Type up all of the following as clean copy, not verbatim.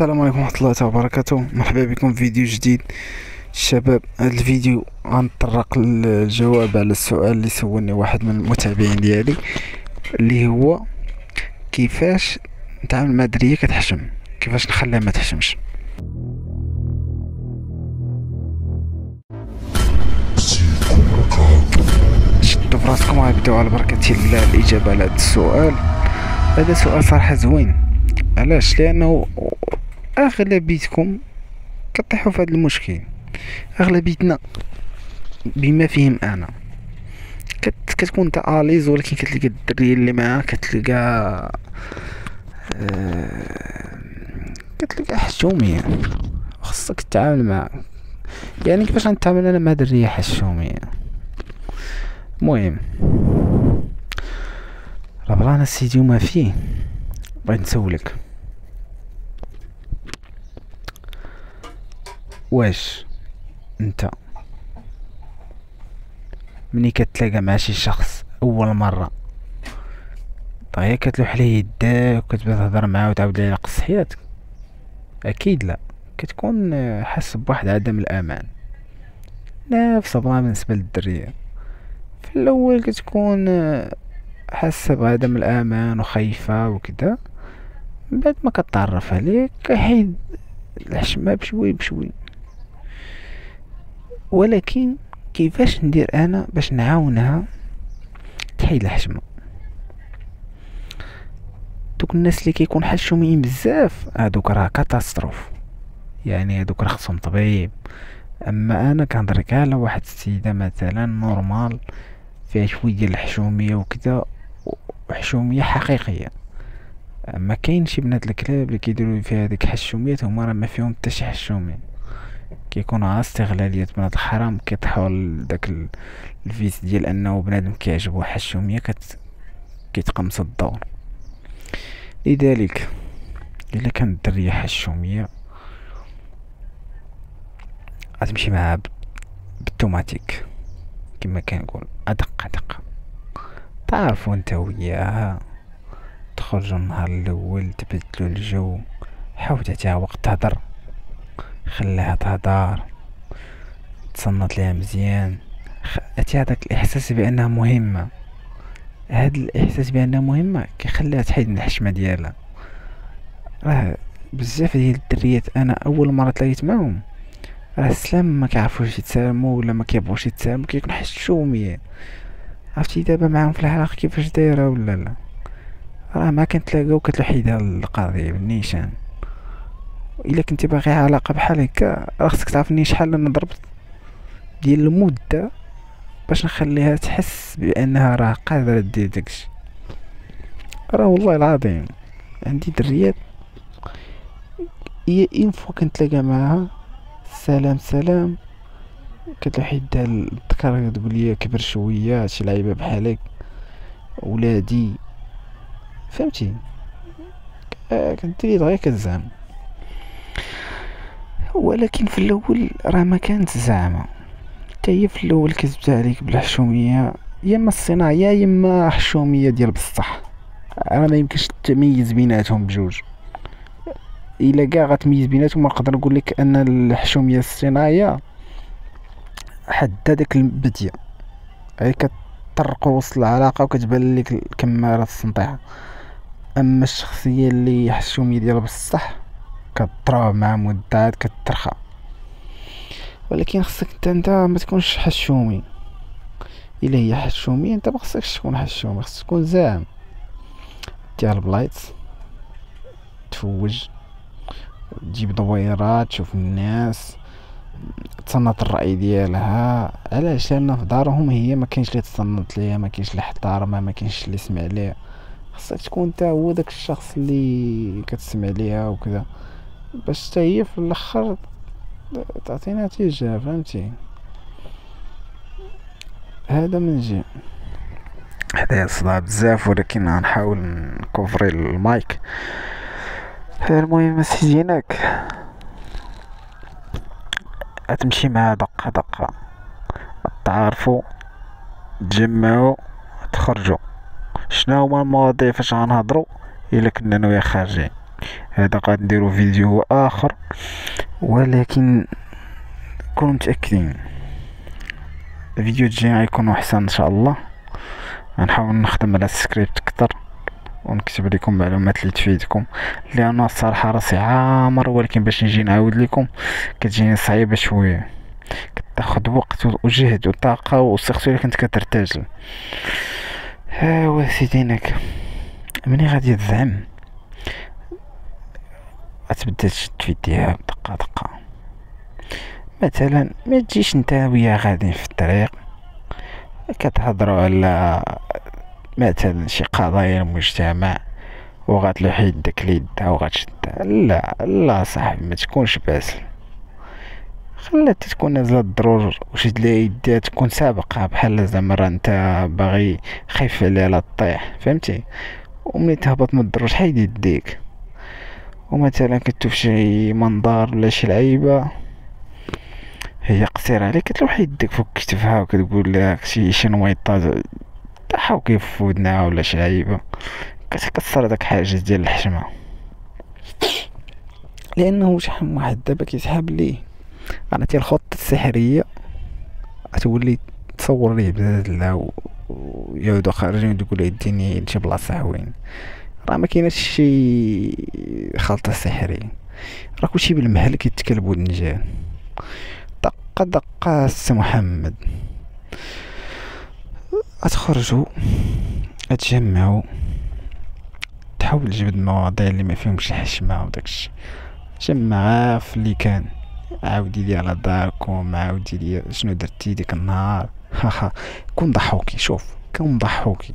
السلام عليكم ورحمة الله وبركاته. مرحبا بكم في فيديو جديد. الشباب، هذا الفيديو غنطرق الجواب على السؤال اللي سولني واحد من المتابعين ديالي، اللي هو كيفاش نتعامل مع درية كتحشم، كيفاش نخليها ما تحشمش. شدوا فراسكم، غنبداو على بركة الله الإجابة على هذا السؤال. هذا سؤال صراحة زوين. علاش؟ لأنه أغلبيتكم كطيحوا في هذا المشكل. اغلبيتنا بما فيهم انا كتكون انت اليز، ولكن كتلقى الدريه اللي معاك كتلقى حشوميه، خصك تتعامل معها. يعني كيفاش غنتعامل انا مع دريه حشوميه؟ المهم راه بلانا سيدي وما فيه. بغيت نسولك، واش انت مني كتلاقى مع شي شخص اول مره طيب كتلوح ليه يداك وكتبدا تهضر معاه وتعاود ليه قص حياتك؟ اكيد لا. كتكون حاس بواحد عدم الامان. نفس البلان بالنسبه للدريه. في الاول كتكون حاسه بعدم الامان وخايفه وكذا، من بعد ما كتعرف عليه كيحيد الحشمه بشوي بشوي. ولكن كيفاش ندير انا باش نعاونها تحيد الحشمه؟ دوك الناس اللي كيكون حشومين بزاف هادوك راه كاتاستروف، يعني هادوك راه خصهم طبيب. اما انا كنهضرك على واحد السيده مثلا نورمال فيها شويه ديال الحشوميه وكذا، وحشوميه حقيقيه. اما كاين شي بنات الكلاب اللي كيديروا فيها هذيك حشوميات، هما راه ما فيهم حتى شي حشوميه، كيكونوا على استغلاليات بنات الحرام. كيطيحوا لداك الفيس ديال انه بنادم كيعجبو حشوميه كيتقمص الدور. لذلك الا كانت الدريه حشوميه غتمشي معها بالتوماتيك، كما كنقول ادق ادق. تعرفوا انت وياها، تخرجوا النهار الاول، تبدلوا الجو، حاول تعطيها وقت تهضر، خليها تهضر، تصنت ليها مزيان، عطيها داك الاحساس بانها مهمه. هاد الاحساس بانها مهمه كيخليها تحيد من الحشمه ديالها. راه بزاف ديال الدريات انا اول مره تلاقيت معهم راه سلام ما كيعرفوش يتسالموا ولا ما كيبغوش يتسالموا، كيكون حشوميه. عرفتي دابا معاهم في الحلقه كيفاش دايره ولا لا؟ راه ما كنتلاقاو كتلوح يدها القضيه بالنيشان. الا كنتي باغي علاقه بحال هكا راه خصك تعرفني شحال انا ضربت ديال المده باش نخليها تحس بانها راه قادره دير داكشي. راه والله العظيم عندي دريات هي اين فوا كنتلاقى معاها سلام سلام كتلوح يدها الذكر، تقول لي كبر شويه شي لعيبه بحالك ولادي، فهمتي؟ كنت غير كتزعم. ولكن في الاول راه ما كانت زعمه، حتى هي في الاول كتبدا عليك بالحشوميه، يا اما الصناعيه يا اما حشوميه ديال بصح. انا ما يمكنش تميز بيناتهم بجوج. الا كاع غتميز بيناتهم نقدر نقول لك ان الحشوميه الصناعيه حد داك البديه، هي كتطرق وسط العلاقه وكتبان لك الكماره السنطيحه. اما الشخصيه اللي حشوميه ديال بصح كتضرب مع مدات كترخى. ولكن خصك انت ما تكونش حشومي. الا هي حشومي انت ما خصكش تكون حشومي، خصك تكون زعم ديال البلايص، تفوج، تجيب دويرات، تشوف الناس، تصنت الرأي ديالها. علاش؟ لان في دارهم هي ما كاينش اللي تصنت ليها، ما كاينش اللي احترمها، ما كاينش اللي يسمع ليها. خصك تكون انت هو داك الشخص اللي كتسمع ليها وكذا، باش حتى هي في الاخر تعطي نتيجة. فهمتي؟ هذا من جهة. هذا صداع بزاف ولكن غنحاول نكوفري المايك. المهم سيدي، هناك غتمشي مع دقة دقة، تعرفوا، تجمعوا، تخرجوا. شنو هما المواضيع فاش غنهضروا الا كنا نويا خارجين؟ هذا غادي نديرو فيديو اخر، ولكن كونوا متاكدين الفيديو الجاي غيكون احسن ان شاء الله. غنحاول نخدم على السكريبت اكثر ونكتب لكم معلومات اللي تفيدكم، لان الصراحه راسي عامر، ولكن باش نجي نعاود لكم كتجيني صعيبه شويه، كتاخد وقت وجهد وطاقه، وسيرتو الا كنت كترتاجل. ها سيدي هناك مني غادي تزعم غتبدا تشد في يديها دقه دقه. مثلا ما تجيش نتا ويا غاديين في الطريق كتهضروا على مثلا شي قضايا المجتمع وغتلوح يدك ليدها وغتشدها، لا لا صاحبي ما تكونش باسل، خلات تكون نازله الضرور وشد ليها يديها، تكون سابقها بحال زعما راه نتا باغي خايف عليها لا طيح، فهمتي؟ وملي تهبط من الدروج حيد يديك، ومثلا كتشوف شي منظر ولا شي لعيبه هي قصيره عليك كتلوح يدك فوق كتفها وكتقول لها شي نويطه طاحو كيف في ودنها ولا شي لعيبه، كتكسر داك حاجز ديال الحشمه. لانه شحال من واحد دابا كيسحاب ليه عرفتي الخطه السحريه، غتولي تصور ليه بزاف ويعودوا خارجين وتقول له يديني لشي بلاصه حوين، راه ما كايناش شي خلطه سحريه، راه كلشي بالمهل كيتكلب والنجال. دقه دقه السي محمد، غتخرجوا غتجمعوا تحاول تجبد المواضيع اللي ما فيهمش الحشمه وداكشي، جمعها في اللي كان، عاودي لي على داركم، عاودي لي شنو درتي ديك النهار، هاها كون ضحوكي، شوف كون ضحوكي،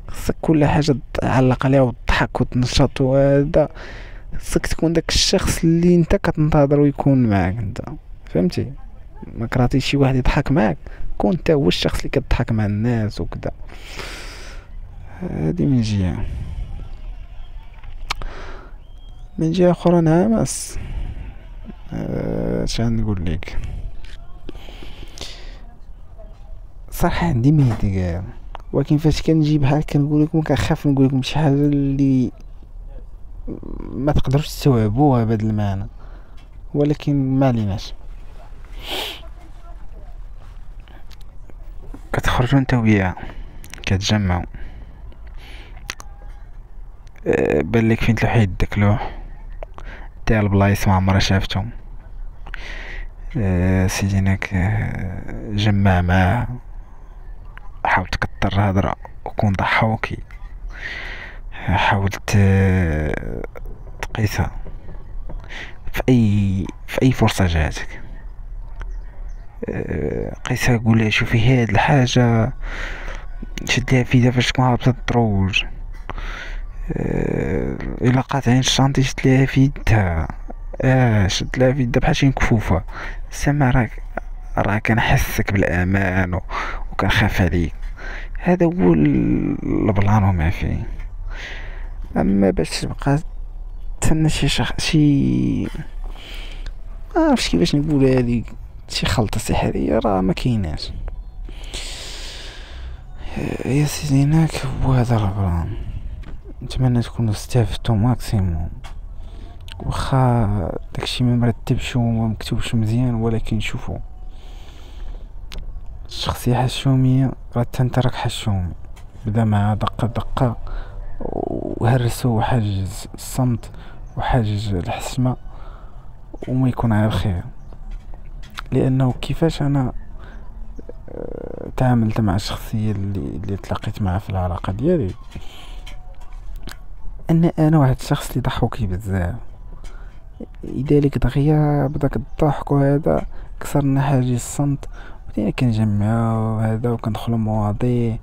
خصك كل حاجه تعلق عليها وتضحك وتنشط، وهذا خصك تكون داك الشخص اللي انت كتنتظرو يكون معاك انت، فهمتي؟ ما كرهتيش شي واحد يضحك معاك، كون انت هو الشخص اللي كتضحك مع الناس وكذا. هادي من جهه. من جهه اخرى نعمس شنو نقول لك، صراحه عندي مهدي كاع، ولكن فاش كنجي بحال كنقول لكم كنخاف نقول لكم شي حاجه اللي ما تقدروش تستوعبوها بهذا المعنى، ولكن ما عليناش. كتخرجوا انت وياه كتجمعوا، بان لك فين تلوح يدك لوح تاع البلايص ما عمرها شافتهم، سيدي هناك جمع معاه، حاول تكتر الهضره وكون ضحوكي، حاول تقيسها في اي فرصه جاتك، قيسها قول لها شوفي هاد الحاجه، شد ليها في يدها فاش تكون هابطه الدروج، الا قاطعين الشانطي شد ليها في يدها، شد لها في يدها بحال شي مكفوفه، سما راه كنحسك بالامان وكنخاف عليك، هذا هو البلان وما فيه. اما باش تبقى تسنى شي ما عرفتش كيفاش نقول هذه، شي خلطه سحريه راه ما كايناش. يا سيدي هناك هو هذا البلان، نتمنى تكونوا استفدتوا ماكسيموم، واخا داكشي ما مرتبش وما مكتوبش مزيان، ولكن شوفوا الشخصيه حشوميه راه انت راك حشومي، بدا مع دقه دقه وهرسوا حاجز الصمت وحاجز الحشمه وما يكون على الخير. لانه كيفاش انا تعاملت مع الشخصيه اللي تلاقيت معها في العلاقه ديالي، انا واحد الشخص اللي ضحوكي بزاف، لذلك دغيا بداك الضحك وهذا كسرنا حاجز الصمت، بدينا كنجمعو هذا وكندخلو مواضيع،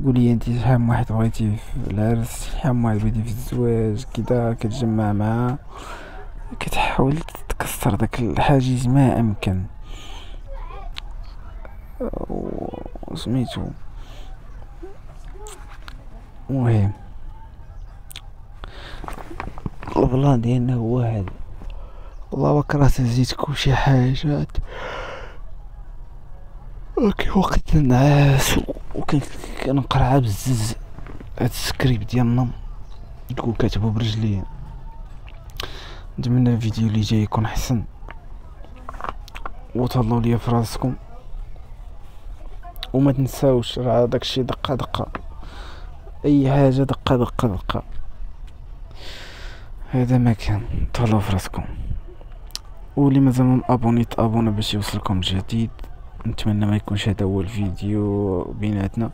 قولي انت شحال من واحد بغيتي في العرس، شحال من واحد بغيتي في الزواج، كدا كتجمع معاه كتحاول تكسر داك الحاجز ما امكن. سميتو المهم البلان ديالنا هو هذا، والله كرهت نزيدكم شي حاجات، ولكن وقت نعاس وكنقرا بزز هاد السكريبت ديالنا تقول كاتبو برجلي، نتمنى الفيديو اللي جاي يكون حسن، وتهلاو ليا في راسكم، وما تنساوش راه داكشي دقه دقه، اي حاجه دقه دقه دقه. هذا ما كان. تهلاو في راسكم، واللي مازال مابوني تابونا باش يوصلكم الجديد. نتمنى ما يكونش هذا هو الفيديو بيناتنا.